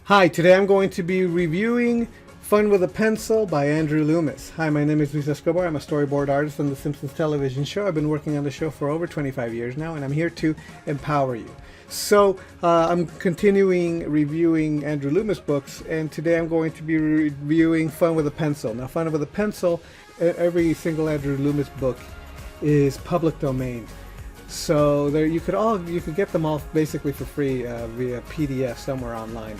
Hi, today I'm going to be reviewing Fun with a Pencil by Andrew Loomis. Hi, my name is Luis Escobar. I'm a storyboard artist on the Simpsons television show. I've been working on the show for over 25 years now, and I'm here to empower you. So, I'm continuing reviewing Andrew Loomis books, and today I'm going to be reviewing Fun with a Pencil. Now, Fun with a Pencil, every single Andrew Loomis book is public domain. So there, you could get them all basically for free via PDF somewhere online.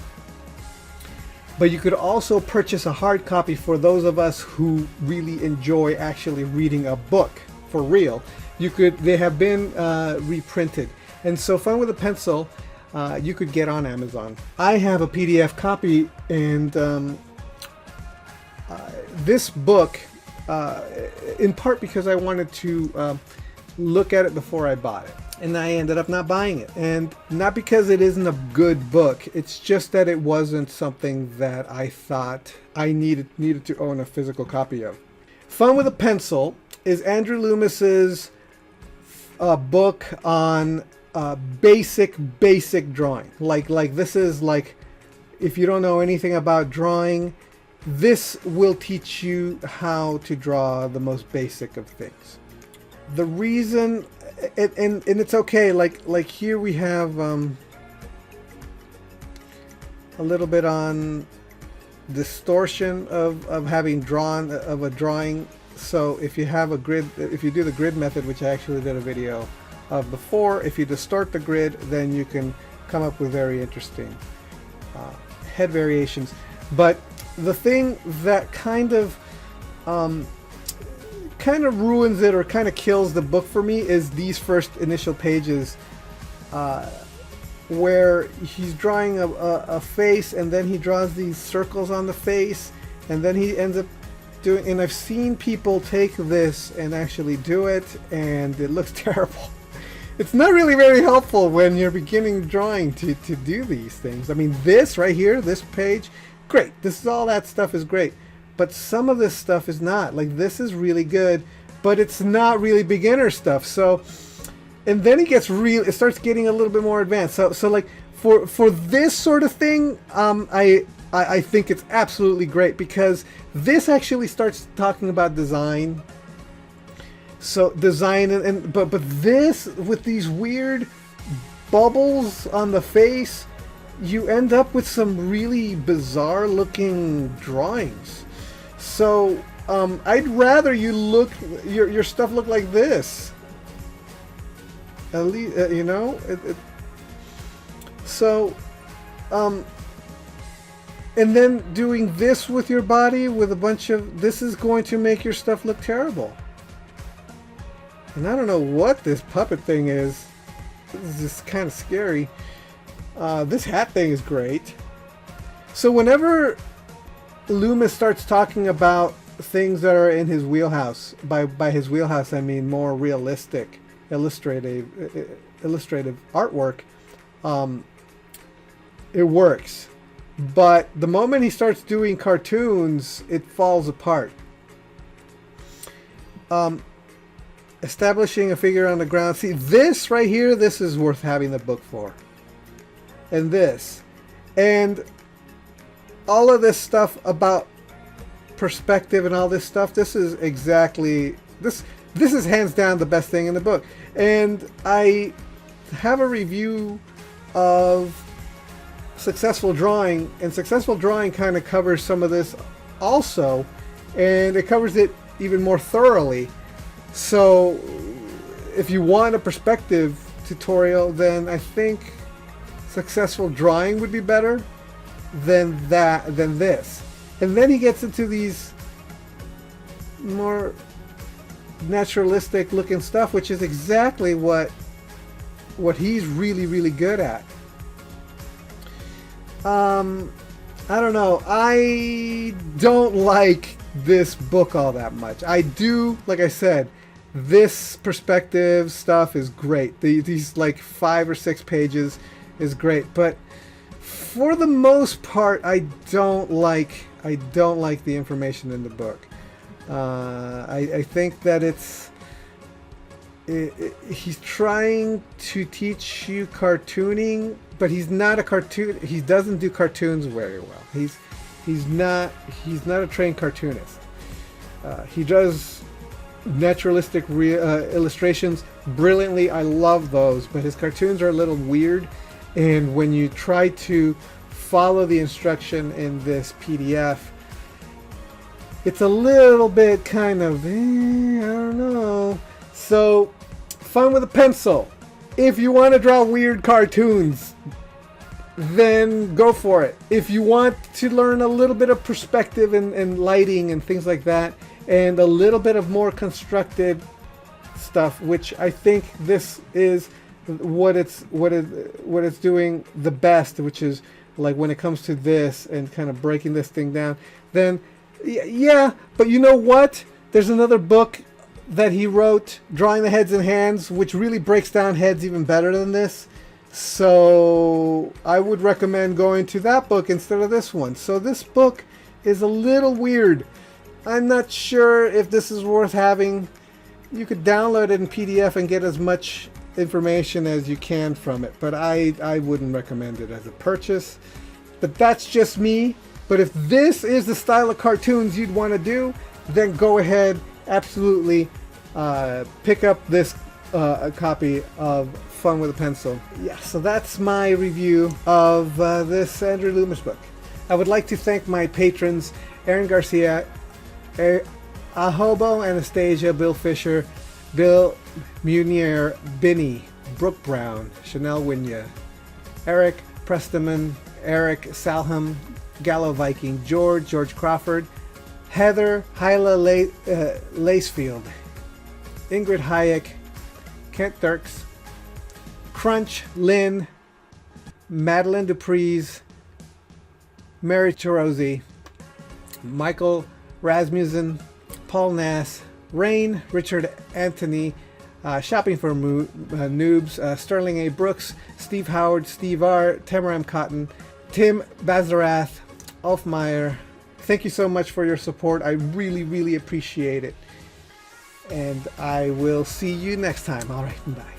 But you could also purchase a hard copy for those of us who really enjoy actually reading a book for real. They have been reprinted, and so Fun with a Pencil you could get on Amazon. I have a PDF copy, and this book, in part because I wanted to look at it before I bought it. And I ended up not buying it. And not because it isn't a good book. It's just that it wasn't something that I thought I needed to own a physical copy of. Fun with a Pencil is Andrew Loomis's book on basic drawing. Like this is like, if you don't know anything about drawing, this will teach you how to draw the most basic of things. The reason, and it's okay, like here we have a little bit on distortion of having drawn of a drawing. So if you have a grid, if you do the grid method, which I actually did a video of before, if you distort the grid, then you can come up with very interesting head variations. But the thing that kind of ruins it or kind of kills the book for me is these first initial pages where he's drawing a face, and then he draws these circles on the face, and then he ends up doing, and I've seen people take this and actually do it, and it looks terrible. It's not really very helpful when you're beginning drawing to do these things. I mean, this right here, this page, great. This is all that stuff is great. But some of this stuff is not. Like, this is really good, but it's not really beginner stuff. So, and then it starts getting a little bit more advanced. So like for this sort of thing, I think it's absolutely great, because this actually starts talking about design. So design but this, with these weird bubbles on the face, you end up with some really bizarre looking drawings. So I'd rather you your stuff look like this. At least you know. So and then doing this with your body with a bunch of this is going to make your stuff look terrible. And I don't know what this puppet thing is. This is just kind of scary. This hat thing is great. So whenever Loomis starts talking about things that are in his wheelhouse, by his wheelhouse I mean more realistic, illustrative artwork, it works. But the moment he starts doing cartoons, it falls apart. Establishing a figure on the ground. See, this right here, this is worth having the book for. And this. And all of this stuff about perspective and all this stuff, this is exactly, this is hands down the best thing in the book. And I have a review of Successful Drawing, and Successful Drawing kind of covers some of this also, and it covers it even more thoroughly. So if you want a perspective tutorial, then I think Successful Drawing would be better than this. And then he gets into these more naturalistic looking stuff, which is exactly what he's really good at. I don't know. I don't like this book all that much. I do, like I said, this perspective stuff is great. These like 5 or 6 pages is great, but for the most part, I don't like the information in the book. I think that he's trying to teach you cartooning, but he's not a cartoon. He doesn't do cartoons very well. He's not a trained cartoonist. He does naturalistic illustrations brilliantly. I love those, but his cartoons are a little weird. And when you try to follow the instruction in this PDF, it's a little bit kind of, I don't know. So, fun with a pencil. If you want to draw weird cartoons, then go for it. If you want to learn a little bit of perspective and lighting and things like that, and a little bit of more constructed stuff, which I think this is what it's doing the best, which is like when it comes to this and kind of breaking this thing down, then yeah. But you know what? There's another book that he wrote, Drawing the Heads and Hands, which really breaks down heads even better than this. So I would recommend going to that book instead of this one. So this book is a little weird. I'm not sure if this is worth having. You could download it in PDF and get as much information as you can from it, but I wouldn't recommend it as a purchase. But that's just me. But if this is the style of cartoons you'd want to do, then go ahead, absolutely pick up this copy of Fun with a Pencil. Yeah, so that's my review of this Andrew Loomis book. I would like to thank my patrons, Aaron Garcia, Ahobo Anastasia, Bill Fisher, Bill Munier, Binny, Brooke Brown, Chanel Winya, Eric Presteman, Eric Salham, Gallo Viking, George Crawford, Heather Hyla Lacefield, Ingrid Hayek, Kent Dirks, Crunch, Lynn, Madeline Dupreez, Mary Chirozzi, Michael Rasmussen, Paul Nass, Rain, Richard Anthony, Shopping for Noobs, Sterling A. Brooks, Steve Howard, Steve R., Tamara M. Cotton, Tim Bazarath, Ulf Meyer. Thank you so much for your support. I really, really appreciate it. And I will see you next time. All right, bye.